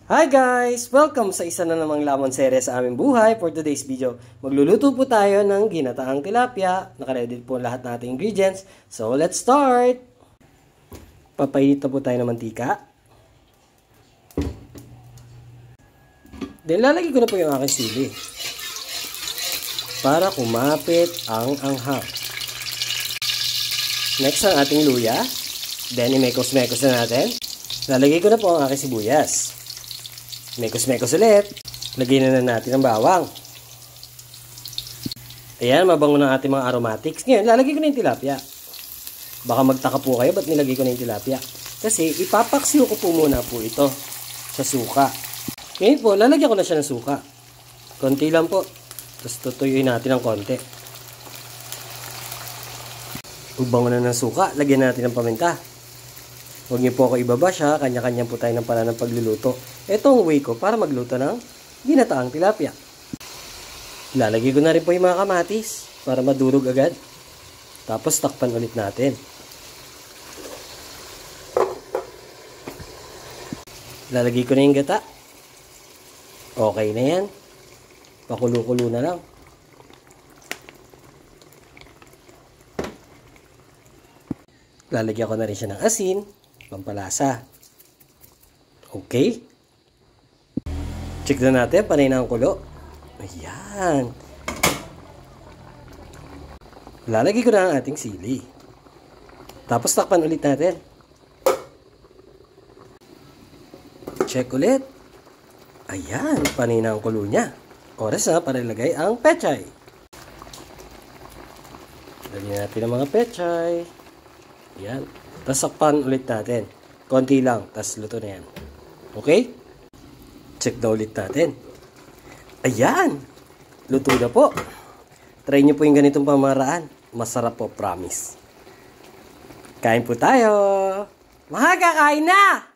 Hi guys! Welcome sa isa na namang lamon serye sa aming buhay. For today's video, magluluto po tayo ng ginataang tilapia. Nakaready po lahat ng ating ingredients. So let's start! Papainit na po tayo ng mantika. Then lalagay ko na po yung aking sili para kumapit ang anghang. Next ang ating luya. Then imekos-mekos na natin. Lalagay ko na po ang aking sibuyas. Mekos-mekos ulit. Lagyan na natin ang bawang. Ayan, mabango ng ating mga aromatics. Ngayon, lalagay ko na yung tilapia. Baka magtaka po kayo, ba't nilagay ko na yung tilapia? Kasi, ipapaksiw ko po muna po ito sa suka. Ngayon po, lalagyan ko na siya ng suka. Konti lang po. Tapos tutuyuin natin ng konti. Ubango na ng suka, lagyan natin ng paminta. Huwag niyo po ako ibabash ha, kanya-kanya po tayo ng paraan ng pagluluto. Ito ang way ko para magluto ng ginataang tilapia. Lalagay ko na rin po yung mga kamatis para madurog agad. Tapos takpan ulit natin. Lalagay ko na yung gata. Okay na yan. Pakulo-kulo na lang. Lalagyan ko na rin siya ng asin, pampalasa. Okay. Check na natin, panay na ang kulo. Ayan. Lalagay ko na ang ating sili. Tapos takpan ulit natin. Check ulit. Ayan, panay na ang kulo niya. Oras na para ilagay ang pechay. Lagyan natin ang mga pechay. Ayan. Tapos takpan ulit natin. Konti lang. Tapos luto na yan. Okay? Check na ulit natin. Ayan. Luto na po. Try nyo po yung ganitong pamaraan. Masarap po, promise. Kain po tayo. Mga kakain na!